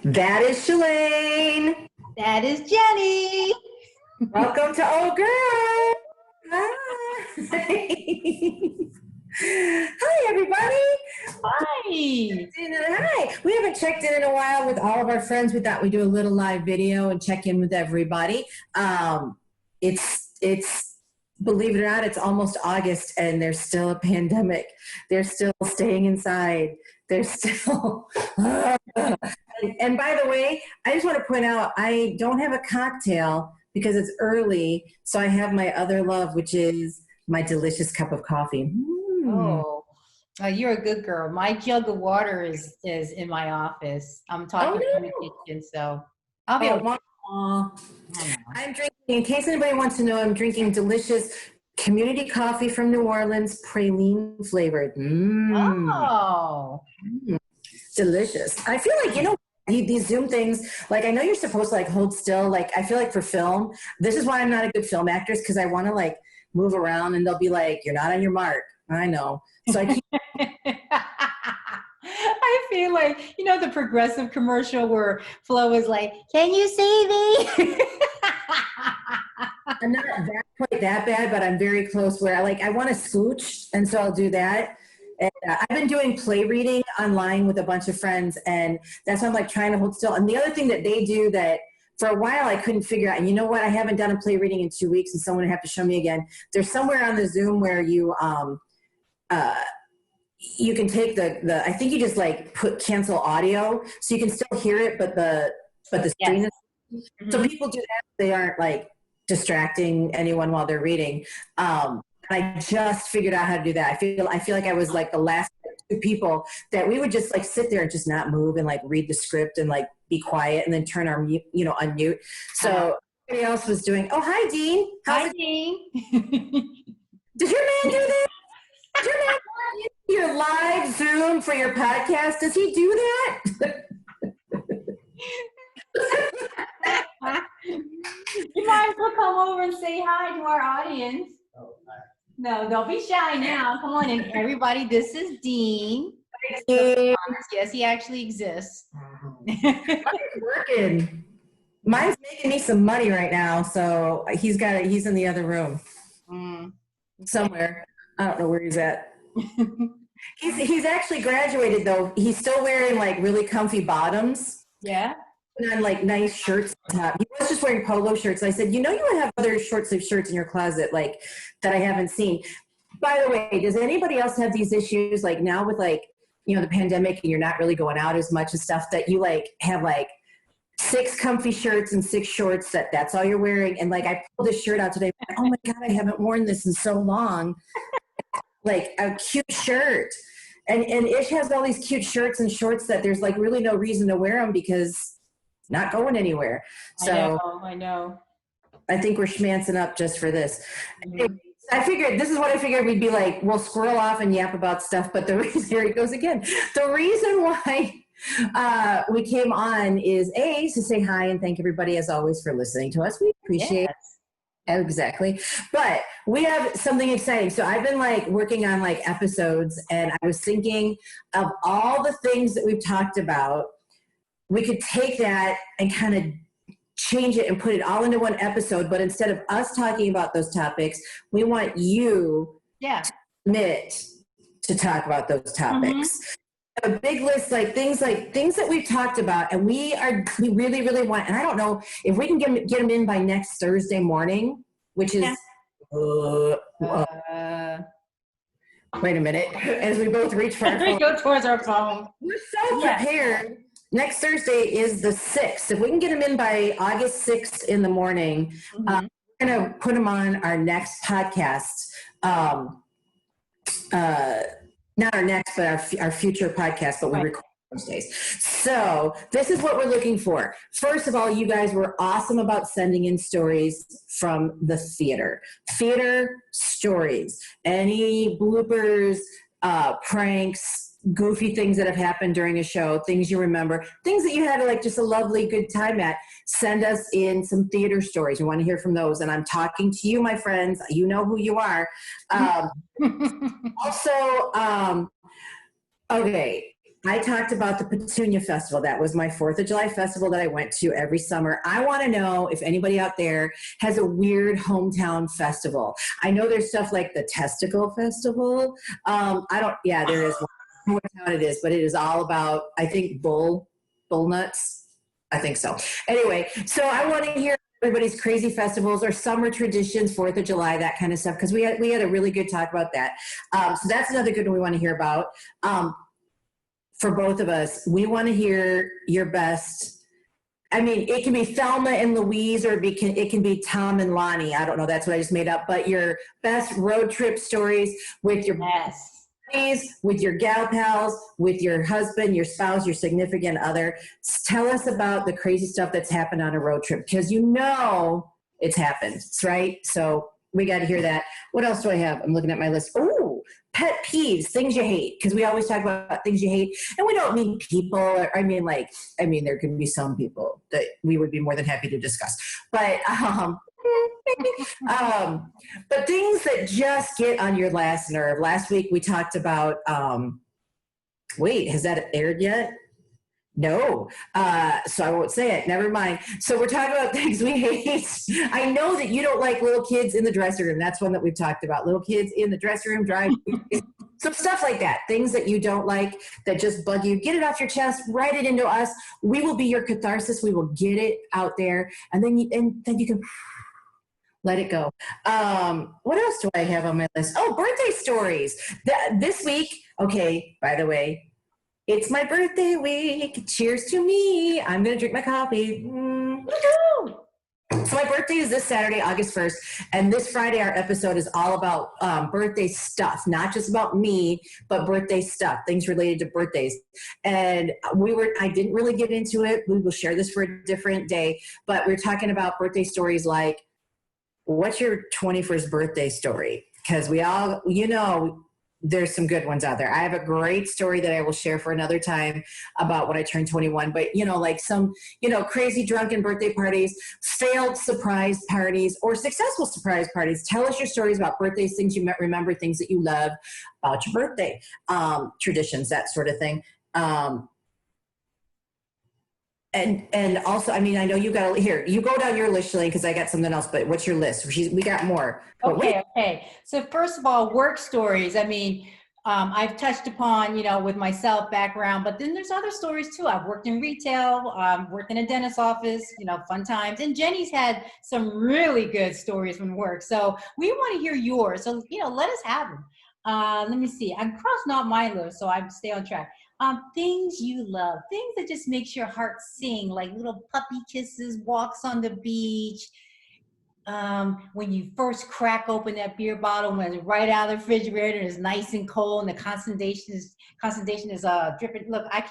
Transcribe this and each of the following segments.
That is Shalane. That is Jenny. Welcome to Oh Girl. Hi. Hi, everybody. Hi. Hi. We haven't checked in a while with all of our friends. We thought we'd do a little live video and check in with everybody. It's believe it or not, it's almost August and there's still a pandemic. They're still staying inside. They're still. And by the way, I just want to point out, I don't have a cocktail because it's early. So I have my other love, which is my delicious cup of coffee. Oh, you're a good girl. My jug of water is in my office. I'm talking from the kitchen, so I'll be okay. I'm drinking, in case anybody wants to know, I'm drinking delicious community coffee from New Orleans, praline flavored. Oh. Delicious. I feel like, these Zoom things, like I know you're supposed to like hold still. Like I feel like for film, this is why I'm not a good film actress, because I want to like move around and they'll be like, you're not on your mark. I know. So I keep I feel like, the Progressive commercial where Flo is like, can you see me? I'm not quite that bad, but I'm very close where I want to scooch. And so I'll do that. And I've been doing play reading online with a bunch of friends, and that's why I'm like trying to hold still. And the other thing that they do that for a while I couldn't figure out, and you know what? I haven't done a play reading in 2 weeks, and someone would have to show me again. There's somewhere on the Zoom where you can take the I think you just like cancel audio, so you can still hear it, but the screen is. Mm-hmm. So people do that. They aren't like distracting anyone while they're reading. I just figured out how to do that. I feel like I was like the last two people that we would just like sit there and just not move and like read the script and like be quiet and then turn our mute, unmute. So everybody else was doing. Oh, hi, Dean. Hi, Dean. Did your man do that? Did your man do your live Zoom for your podcast? Does he do that? You might as well come over and say hi to our audience. No, don't be shy now. Come on in, everybody. This is Dean. Yes, he actually exists. Mine's working. Mine's making me some money right now, so he's in the other room somewhere. I don't know where he's at. He's actually graduated though. He's still wearing like really comfy bottoms. Yeah. On like nice shirts on top. He was just wearing polo shirts. I said, you would have other short sleeve shirts in your closet like that I haven't seen. By the way, does anybody else have these issues like now with like, the pandemic and you're not really going out as much and stuff that you like have like 6 comfy shirts and 6 shorts that's all you're wearing? And like I pulled this shirt out today. Oh my God, I haven't worn this in so long. Like a cute shirt. And Ish has all these cute shirts and shorts that there's like really no reason to wear them because not going anywhere. So I know. I think we're schmancing up just for this. Mm-hmm. This is what I figured we'd be like, we'll squirrel off and yap about stuff, but here it goes again. The reason why we came on is to say hi and thank everybody as always for listening to us. We appreciate it. Exactly. But we have something exciting. So I've been like working on like episodes, and I was thinking of all the things that we've talked about. We could take that and kind of change it and put it all into one episode. But instead of us talking about those topics, we want you to admit to talk about those topics. Mm-hmm. A big list, like things that we've talked about, and we really, really want, and I don't know if we can get them in by next Thursday morning, which is, wait a minute, as we both reach for our phone. We go towards our phone. We're so prepared. Yes. Next Thursday is the 6th. If we can get them in by August 6th in the morning, we're going to put them on our next podcast. Not our next, but our future podcast, but we record those days. So this is what we're looking for. First of all, you guys were awesome about sending in stories from the theater. Theater stories. Any bloopers, pranks, goofy things that have happened during a show, things you remember, things that you had like just a lovely good time at. Send us in some theater stories. We want to hear from those. And I'm talking to you, my friends. You know who you are. Also, okay. I talked about the Petunia Festival. That was my 4th of July festival that I went to every summer. I want to know if anybody out there has a weird hometown festival. I know there's stuff like the Testicle Festival. There is one. I don't know what town it is, but it is all about, I think, bull nuts. I think so. Anyway, so I want to hear everybody's crazy festivals or summer traditions, 4th of July, that kind of stuff, because we had a really good talk about that. So that's another good one we want to hear about. For both of us, we want to hear your best. I mean, it can be Thelma and Louise, or it can be Tom and Lonnie. I don't know. That's what I just made up. But your best road trip stories with your buddies, with your gal pals, with your husband, your spouse, your significant other. Tell us about the crazy stuff that's happened on a road trip, because you know it's happened, right? So we got to hear that. What else do I have? I'm looking at my list. Oh, pet peeves, things you hate, because we always talk about things you hate, and we don't mean people. There can be some people that we would be more than happy to discuss, but but things that just get on your last nerve. Last week we talked about. Wait, has that aired yet? No, so I won't say it. Never mind. So we're talking about things we hate. I know that you don't like little kids in the dressing room. That's one that we've talked about. Little kids in the dressing room, driving. So stuff like that. Things that you don't like that just bug you. Get it off your chest. Write it into us. We will be your catharsis. We will get it out there, and then you can let it go. What else do I have on my list? Oh, birthday stories. This week. Okay. By the way. It's my birthday week. Cheers to me. I'm going to drink my coffee. So my birthday is this Saturday, August 1st. And this Friday, our episode is all about birthday stuff, not just about me, but birthday stuff, things related to birthdays. And I didn't really get into it. We will share this for a different day. But we're talking about birthday stories like, what's your 21st birthday story? Because we all, there's some good ones out there. I have a great story that I will share for another time about when I turned 21. But, like some, crazy drunken birthday parties, failed surprise parties, or successful surprise parties. Tell us your stories about birthdays, things you remember, things that you love about your birthday, traditions, that sort of thing. And also, I know you got here. You go down your list, Shalane, because I got something else. But what's your list? We got more. Okay. So first of all, work stories. I've touched upon, with myself background, but then there's other stories too. I've worked in retail, worked in a dentist's office, fun times. And Jenny's had some really good stories from work. So we want to hear yours. So, let us have them. Let me see. I'm crossing out my list, so I stay on track. Things you love, things that just makes your heart sing, like little puppy kisses, walks on the beach. When you first crack open that beer bottle when it's right out of the refrigerator and it's nice and cold and the condensation is dripping. Look, I'm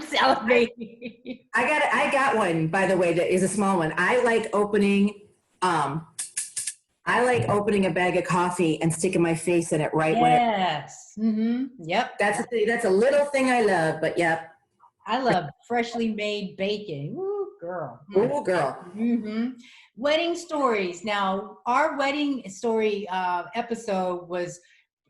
salivating. I got one, by the way, that is a small one. I like opening a bag of coffee and sticking my face in it when it. Yes. Mm-hmm. Yep. That's a little thing I love, but yep. I love freshly made bacon. Ooh, girl. Ooh, girl. Mm-hmm. Wedding stories. Now, our wedding story episode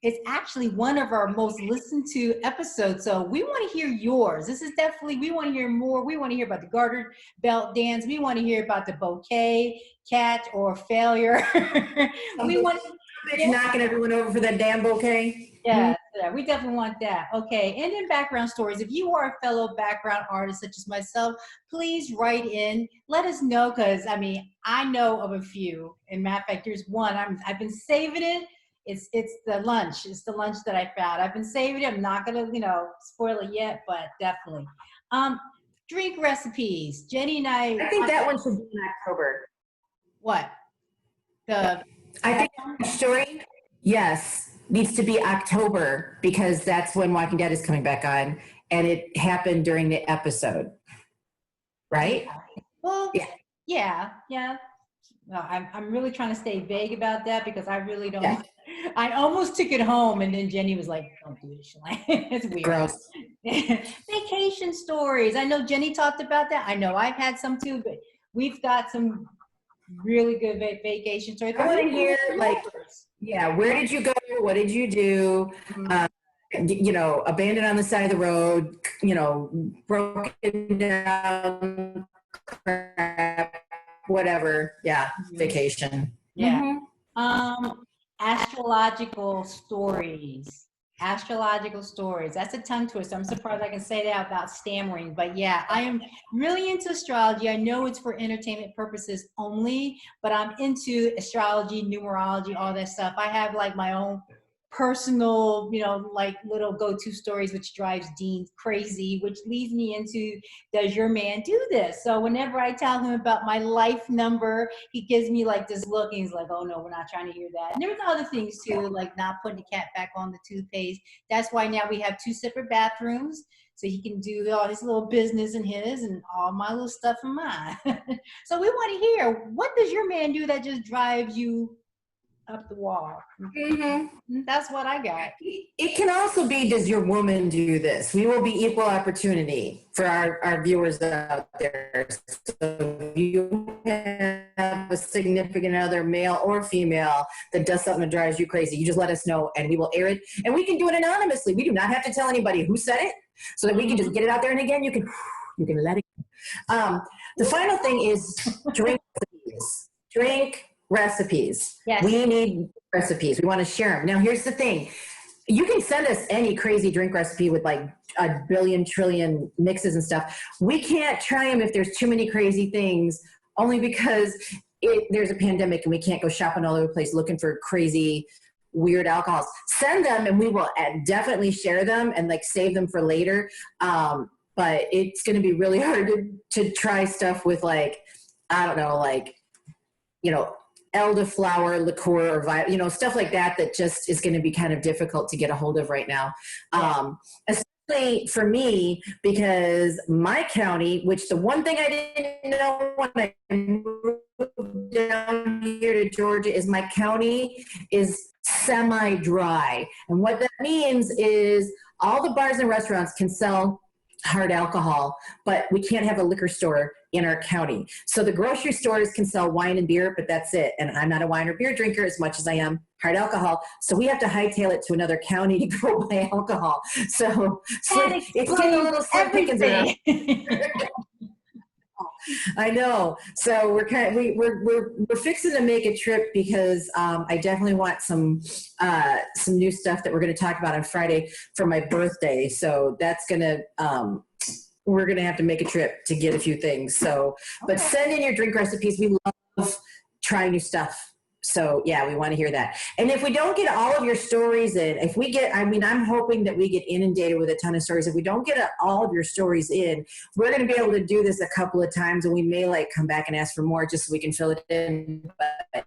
it's actually one of our most listened to episodes. So we want to hear yours. This is definitely, we want to hear more. We want to hear about the garter belt dance. We want to hear about the bouquet, cat, or failure. We want to knocking everyone over for that damn bouquet. Yeah, we definitely want that. Okay, and then background stories. If you are a fellow background artist such as myself, please write in. Let us know, because I know of a few. And matter of fact, here's one. I've been saving it. It's the lunch. It's the lunch that I found. I've been saving it. I'm not gonna spoil it yet, but definitely. Drink recipes. Jenny and I think that one should be in October. What? I think the story, yes, needs to be October, because that's when Walking Dead is coming back on, and it happened during the episode, right? Well, yeah. No, I'm really trying to stay vague about that, because I really don't. Yeah. I almost took it home, and then Jenny was like, "Don't do it, Shalane." It's weird. Gross. Vacation stories. I know Jenny talked about that. I know I've had some too, but we've got some really good vacation stories. I want to hear, where did you go? What did you do? you know, abandoned on the side of the road, you know, broken down, crap, whatever. Yeah, vacation. Yeah. Mhm. Astrological stories. Astrological stories. That's a tongue twister. I'm surprised I can say that without stammering. But yeah, I am really into astrology. I know it's for entertainment purposes only, but I'm into astrology, numerology, all that stuff. I have like my own personal, you know, like little go-to stories, which drives Dean crazy, which leads me into, does your man do this? So whenever I tell him about my life number, he gives me like this look and he's like, oh no, we're not trying to hear that. And there was other things too, like not putting the cat back on the toothpaste. That's why now we have 2 separate bathrooms. So he can do all his little business in his and all my little stuff in mine. So we want to hear, what does your man do that just drives you up the wall? Mm-hmm. That's what I got. It can also be, does your woman do this? We will be equal opportunity for our viewers out there. So if you have a significant other, male or female, that does something that drives you crazy, you just let us know and we will air it. And we can do it anonymously. We do not have to tell anybody who said it, so that we can just get it out there. And again, you can let it. The final thing is drink recipes. Drink recipes. Yes. We need recipes. We want to share them. Now, here's the thing. You can send us any crazy drink recipe with like a billion trillion mixes and stuff. We can't try them if there's too many crazy things, only because there's a pandemic and we can't go shopping all over the place looking for crazy, weird alcohols. Send them and we will definitely share them and like save them for later. But it's going to be really hard to try stuff with like, I don't know, like, you know, elderflower liqueur or, you know, stuff like that just is going to be kind of difficult to get a hold of right now. Yeah. Especially for me, because my county, which the one thing I didn't know when I moved down here to Georgia is my county is semi-dry. And what that means is all the bars and restaurants can sell hard alcohol, but we can't have a liquor store in our county. So the grocery stores can sell wine and beer, but that's it. And I'm not a wine or beer drinker as much as I am hard alcohol. So we have to hightail it to another county to go buy alcohol. So it's getting a little slim pickings around. I know. So we're fixing to make a trip because I definitely want some new stuff that we're going to talk about on Friday for my birthday. So that's gonna we're gonna have to make a trip to get a few things. So, but send in your drink recipes. We love trying new stuff. So yeah, we want to hear that. And if we don't get all of your stories in, if we get, I mean, I'm hoping that we get inundated with a ton of stories. If we don't get all of your stories in, we're going to be able to do this a couple of times, and we may like come back and ask for more just so we can fill it in. But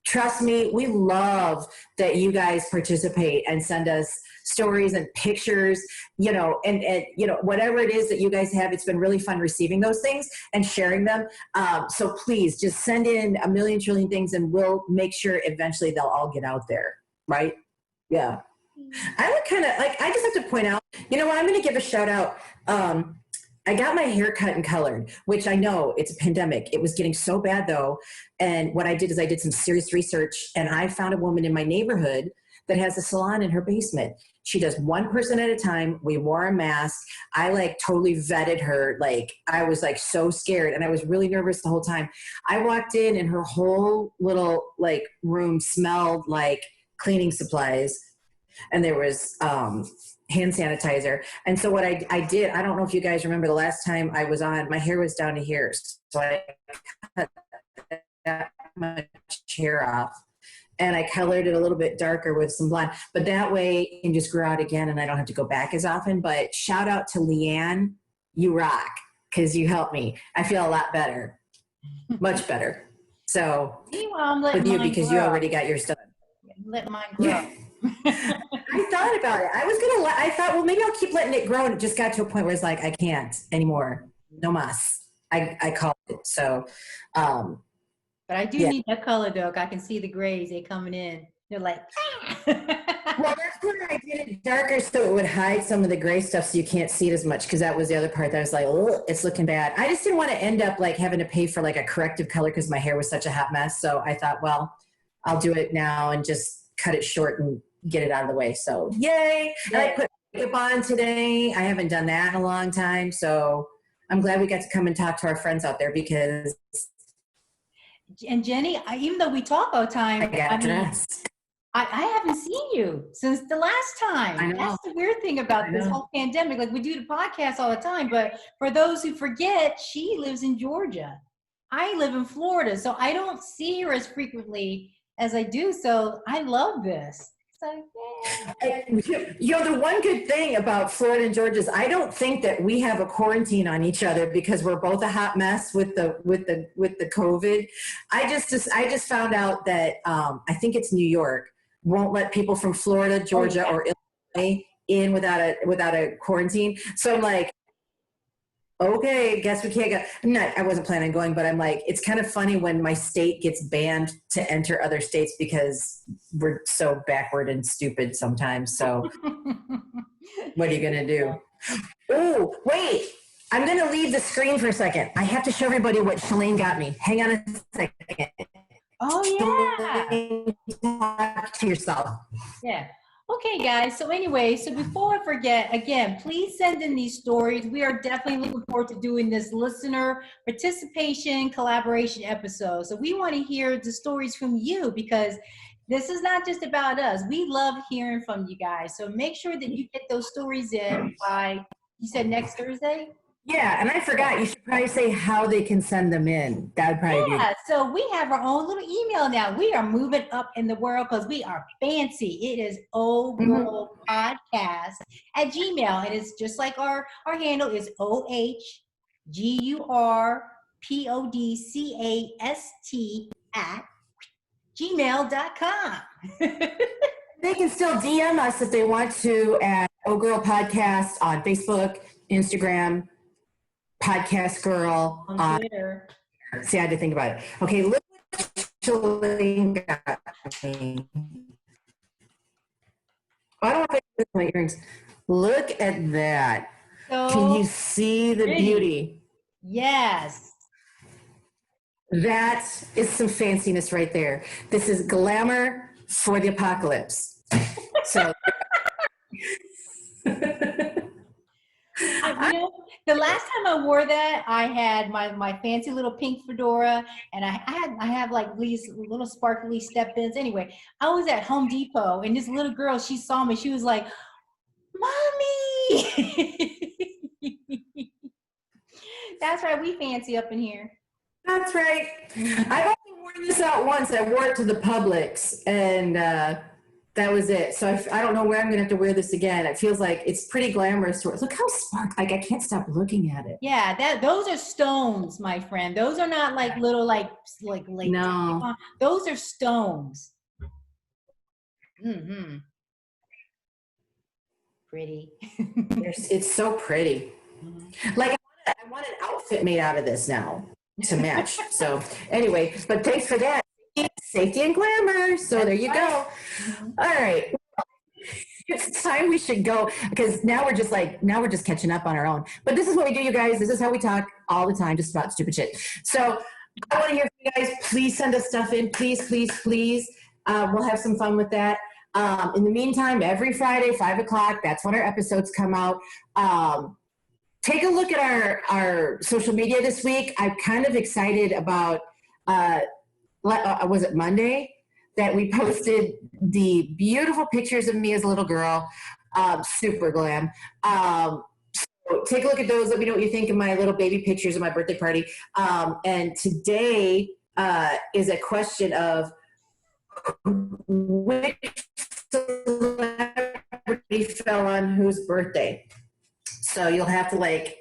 trust me, we love that you guys participate and send us stories and pictures, you know, and you know, whatever it is that you guys have. It's been really fun receiving those things and sharing them. So please just send in a million trillion things and we'll make sure eventually they'll all get out there. Right? Yeah. I would kind of like, I just have to point out, you know what, I'm going to give a shout out. I got my hair cut and colored, which I know it's a pandemic. It was getting so bad though. And what I did is I did some serious research and I found a woman in my neighborhood that has a salon in her basement. She does one person at a time. We wore a mask. I like totally vetted her. Like I was like so scared and I was really nervous the whole time. I walked in and her whole little like room smelled like cleaning supplies. And there was hand sanitizer. And so what I did, I don't know if you guys remember the last time I was on, my hair was down to here. So I cut that much hair off. And I colored it a little bit darker with some blonde. But that way it can just grow out again and I don't have to go back as often. But shout out to Leanne. You rock, because you helped me. I feel a lot better. Much better. So with you, because you already got yours done. Let mine grow. Yeah. I thought about it. I thought, well, maybe I'll keep letting it grow. And it just got to a point where it's like, I can't anymore. No mas. I called it. So, but I do need that color though. I can see the grays. They're coming in. They're like, Well, that's where I did it darker so it would hide some of the gray stuff so you can't see it as much, because that was the other part that I was like, oh, it's looking bad. I just didn't want to end up like having to pay for like a corrective color because my hair was such a hot mess. So I thought, well, I'll do it now and just cut it short and get it out of the way. So yay. And I put makeup on today. I haven't done that in a long time. So I'm glad we got to come and talk to our friends out there because And Jenny, even though we talk all the time, I got dressed. I haven't seen you since the last time. I know. That's the weird thing about this whole pandemic. Like we do the podcast all the time, but for those who forget, she lives in Georgia. I live in Florida, so I don't see her as frequently as I do. So I love this. So, yeah. The one good thing about Florida and Georgia is I don't think that we have a quarantine on each other because we're both a hot mess with the COVID. I just found out that I think it's New York won't let people from Florida, Georgia, or Illinois in without a quarantine. So I'm like, okay, guess we can't go. I wasn't planning on going, but I'm like, it's kind of funny when my state gets banned to enter other states because we're so backward and stupid sometimes. So what are you going to do? Oh, wait. I'm going to leave the screen for a second. I have to show everybody what Shalane got me. Hang on a second. Oh, yeah. Talk to yourself. Yeah. Okay, guys. So anyway, so before I forget, again, please send in these stories. We are definitely looking forward to doing this listener participation collaboration episode. So we want to hear the stories from you because this is not just about us. We love hearing from you guys. So make sure that you get those stories in by, you said next Thursday? Yeah, and I forgot, you should probably say how they can send them in. That would probably be. So we have our own little email now. We are moving up in the world because we are fancy. It is Girl Podcast at Gmail. It is just like our handle is OHGURPODCAST at gmail.com. They can still DM us if they want to at Girl Podcast on Facebook, Instagram, Podcast Girl on Twitter. See, I had to think about it. Okay, look what Shalane got me. I don't have to my earrings. Look at that. So can you see the beauty? Yes. That is some fanciness right there. This is glamour for the apocalypse. So the last time I wore that, I had my fancy little pink fedora, and I have like these little sparkly step-ins. Anyway, I was at Home Depot, and this little girl, she saw me. She was like, "Mommy!" That's right, we fancy up in here. That's right. I've only worn this out once. I wore it to the Publix, and that was it. So I don't know where I'm going to have to wear this again. It feels like it's pretty glamorous. Look how sparkly. Like, I can't stop looking at it. Yeah, those are stones, my friend. Those are not like little like no. Those are stones. Mm-hmm. Pretty. It's so pretty. Mm-hmm. Like, I want an outfit made out of this now to match. So anyway, but thanks for that. Safety and glamour. So there you go. All right. It's time we should go because now we're just catching up on our own. But this is what we do, you guys. This is how we talk all the time, just about stupid shit. So I want to hear from you guys. Please send us stuff in. Please, please, please. We'll have some fun with that. In the meantime, every Friday, 5:00, that's when our episodes come out. Take a look at our social media this week. I'm kind of excited about, was it Monday that we posted the beautiful pictures of me as a little girl, super glam. So take a look at those. Let me know what you think of my little baby pictures of my birthday party. And today is a question of which celebrity fell on whose birthday. So you'll have to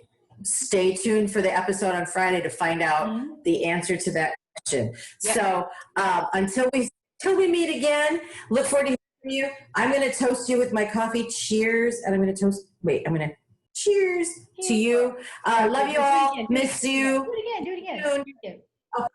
stay tuned for the episode on Friday to find out the answer to that question. Yep. So until we meet again, look forward to hearing from you. I'm going to toast you with my coffee. Cheers. And I'm going to cheers to you. Love you all. Miss you. Do it again. Oh.